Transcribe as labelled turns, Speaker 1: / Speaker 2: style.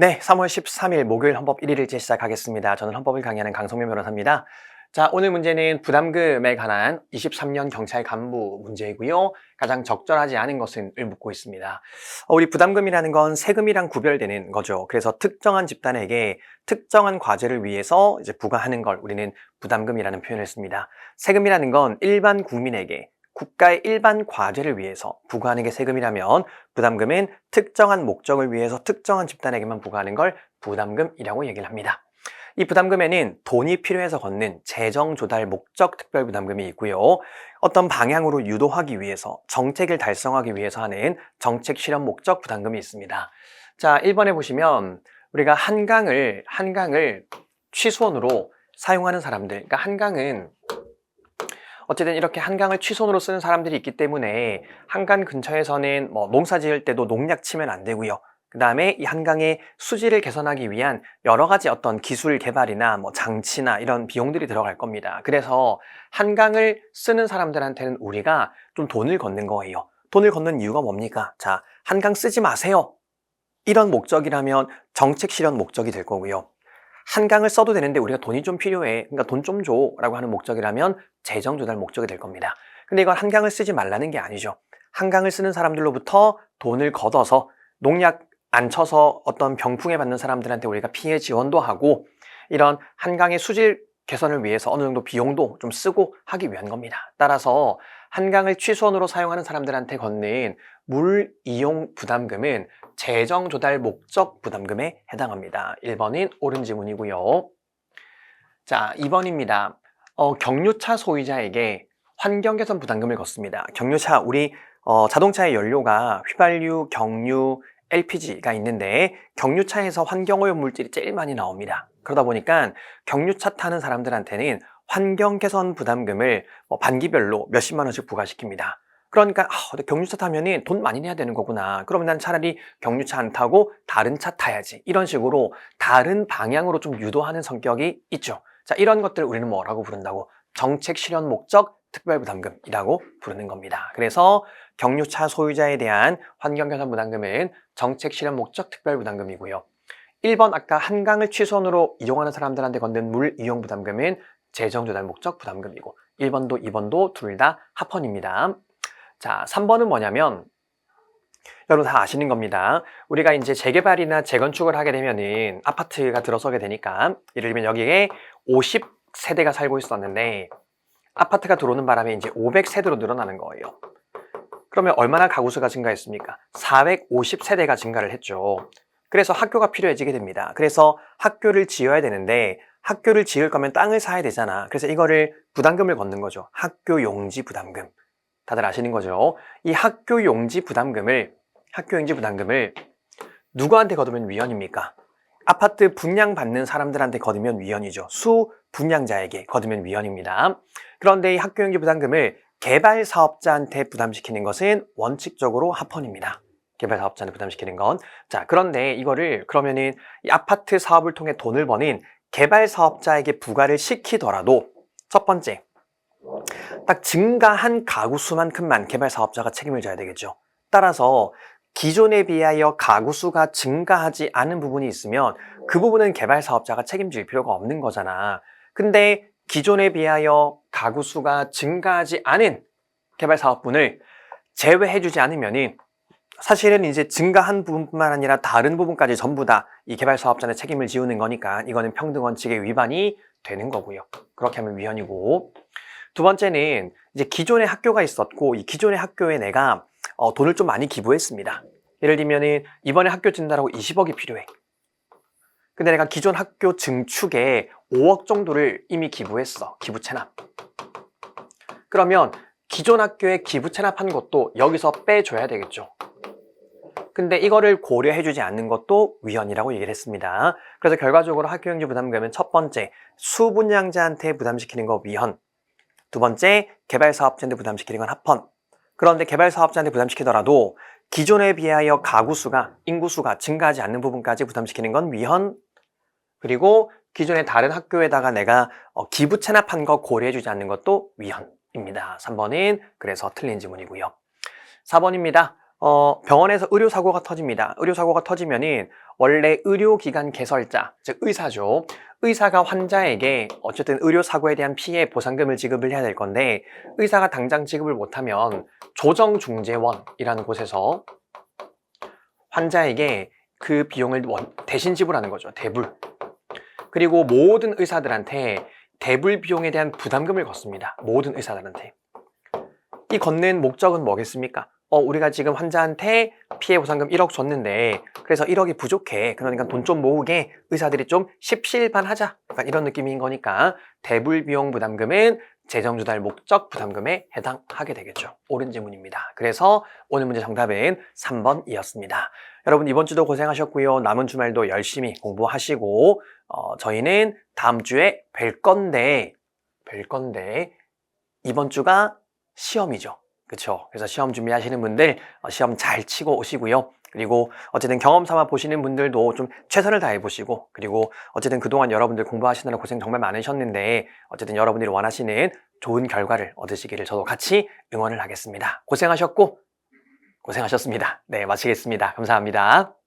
Speaker 1: 네, 3월 13일 목요일 헌법 1일일째 시작하겠습니다. 저는 헌법을 강의하는 강성면 변호사입니다. 자, 오늘 문제는 부담금에 관한 23년 경찰 간부 문제이고요. 가장 적절하지 않은 것은을 묻고 있습니다. 우리 부담금이라는 건 세금이랑 구별되는 거죠. 그래서 특정한 집단에게 특정한 과제를 위해서 이제 부과하는 걸 우리는 부담금이라는 표현을 씁니다. 세금이라는 건 일반 국민에게 국가의 일반 과제를 위해서 부과하는 게 세금이라면 부담금은 특정한 목적을 위해서 특정한 집단에게만 부과하는 걸 부담금이라고 얘기를 합니다. 이 부담금에는 돈이 필요해서 걷는 재정 조달 목적 특별 부담금이 있고요. 어떤 방향으로 유도하기 위해서 정책을 달성하기 위해서 하는 정책 실현 목적 부담금이 있습니다. 자, 1번에 보시면 우리가 한강을 취수원으로 사용하는 사람들, 그러니까 한강은 어쨌든 이렇게 한강을 취손으로 쓰는 사람들이 있기 때문에 한강 근처에서는 농사 지을 때도 농약 치면 안 되고요. 그 다음에 이 한강의 수질을 개선하기 위한 여러 가지 어떤 기술 개발이나 장치나 이런 비용들이 들어갈 겁니다. 그래서 한강을 쓰는 사람들한테는 우리가 좀 돈을 걷는 거예요. 돈을 걷는 이유가 뭡니까? 자, 한강 쓰지 마세요. 이런 목적이라면 정책 실현 목적이 될 거고요. 한강을 써도 되는데 우리가 돈이 좀 필요해. 그러니까 돈 좀 줘. 라고 하는 목적이라면 재정 조달 목적이 될 겁니다. 근데 이건 한강을 쓰지 말라는 게 아니죠. 한강을 쓰는 사람들로부터 돈을 걷어서 농약 안 쳐서 어떤 병풍에 받는 사람들한테 우리가 피해 지원도 하고 이런 한강의 수질 개선을 위해서 어느 정도 비용도 좀 쓰고 하기 위한 겁니다. 따라서 한강을 취수원으로 사용하는 사람들한테 걷는 물 이용 부담금은 재정 조달 목적 부담금에 해당합니다. 1번은 옳은 지문이고요. 자, 2번입니다. 경유차 소유자에게 환경 개선 부담금을 걷습니다. 경유차, 우리 자동차의 연료가 휘발유, 경유, LPG가 있는데 경유차에서 환경오염 물질이 제일 많이 나옵니다. 그러다 보니까 경유차 타는 사람들한테는 환경 개선 부담금을 반기별로 몇십만 원씩 부과시킵니다. 그러니까 경유차 타면은 돈 많이 내야 되는 거구나. 그러면 난 차라리 경유차 안 타고 다른 차 타야지. 이런 식으로 다른 방향으로 좀 유도하는 성격이 있죠. 자, 이런 것들 우리는 뭐라고 부른다고? 정책 실현 목적 특별부담금이라고 부르는 겁니다. 그래서 경유차 소유자에 대한 환경개선 부담금은 정책 실현 목적 특별부담금이고요. 1번 아까 한강을 취선으로 이용하는 사람들한테 걷는 물 이용 부담금은 재정 조달 목적 부담금이고 1번도 2번도 둘 다 합헌입니다. 자, 3번은 뭐냐면 여러분 다 아시는 겁니다. 우리가 이제 재개발이나 재건축을 하게 되면은 아파트가 들어서게 되니까 예를 들면 여기에 50세대가 살고 있었는데 아파트가 들어오는 바람에 이제 500세대로 늘어나는 거예요. 그러면 얼마나 가구 수가 증가했습니까? 450세대가 증가를 했죠. 그래서 학교가 필요해지게 됩니다. 그래서 학교를 지어야 되는데 학교를 지을 거면 땅을 사야 되잖아. 그래서 이거를 부담금을 걷는 거죠. 학교 용지 부담금. 다들 아시는 거죠? 이 학교 용지 부담금을 누구한테 걷으면 위헌입니까? 아파트 분양받는 사람들한테 걷으면 위헌이죠. 수분양자에게 걷으면 위헌입니다. 그런데 이 학교 용지 부담금을 개발 사업자한테 부담시키는 것은 원칙적으로 합헌입니다. 개발 사업자한테 부담시키는 건. 자, 그런데 이거를 그러면은 이 아파트 사업을 통해 돈을 버는 개발 사업자에게 부과를 시키더라도 첫 번째, 딱 증가한 가구 수만큼만 개발 사업자가 책임을 져야 되겠죠. 따라서 기존에 비하여 가구 수가 증가하지 않은 부분이 있으면 그 부분은 개발 사업자가 책임질 필요가 없는 거잖아. 근데 기존에 비하여 가구 수가 증가하지 않은 개발 사업분을 제외해주지 않으면은 사실은 이제 증가한 부분뿐만 아니라 다른 부분까지 전부 다 이 개발 사업자의 책임을 지우는 거니까 이거는 평등 원칙의 위반이 되는 거고요. 그렇게 하면 위헌이고. 두 번째는 이제 기존에 학교가 있었고 이 기존의 학교에 내가 돈을 좀 많이 기부했습니다. 예를 들면은 이번에 학교 짓는다고 20억이 필요해. 근데 내가 기존 학교 증축에 5억 정도를 이미 기부했어. 기부 체납. 그러면 기존 학교에 기부 체납한 것도 여기서 빼줘야 되겠죠. 근데 이거를 고려해주지 않는 것도 위헌이라고 얘기를 했습니다. 그래서 결과적으로 학교용지 부담금은 첫 번째, 수분양자한테 부담시키는 거 위헌. 두 번째, 개발사업자한테 부담시키는 건 합헌. 그런데 개발사업자한테 부담시키더라도 기존에 비하여 가구 수가, 인구 수가 증가하지 않는 부분까지 부담시키는 건 위헌. 그리고 기존의 다른 학교에다가 내가 기부 체납한 거 고려해주지 않는 것도 위헌입니다. 3번은 그래서 틀린 지문이고요. 4번입니다. 병원에서 의료사고가 터집니다. 의료사고가 터지면은 원래 의료기관 개설자, 즉 의사죠. 의사가 환자에게 어쨌든 의료사고에 대한 피해 보상금을 지급을 해야 될 건데 의사가 당장 지급을 못하면 조정중재원이라는 곳에서 환자에게 그 비용을 대신 지불하는 거죠. 대불. 그리고 모든 의사들한테 대불 비용에 대한 부담금을 걷습니다. 모든 의사들한테. 이 걷는 목적은 뭐겠습니까? 우리가 지금 환자한테 피해 보상금 1억 줬는데 그래서 1억이 부족해. 그러니까 돈 좀 모으게 의사들이 좀 십시일반하자. 약간 이런 느낌인 거니까 대불 비용 부담금은 재정조달 목적 부담금에 해당하게 되겠죠. 옳은 질문입니다. 그래서 오늘 문제 정답은 3번이었습니다. 여러분 이번 주도 고생하셨고요. 남은 주말도 열심히 공부하시고 저희는 다음 주에 뵐 건데 이번 주가 시험이죠. 그렇죠? 그래서 시험 준비하시는 분들 시험 잘 치고 오시고요. 그리고 어쨌든 경험 삼아 보시는 분들도 좀 최선을 다해 보시고 그리고 어쨌든 그동안 여러분들 공부하시느라 고생 정말 많으셨는데 어쨌든 여러분들이 원하시는 좋은 결과를 얻으시기를 저도 같이 응원을 하겠습니다. 고생하셨고 고생하셨습니다. 네, 마치겠습니다. 감사합니다.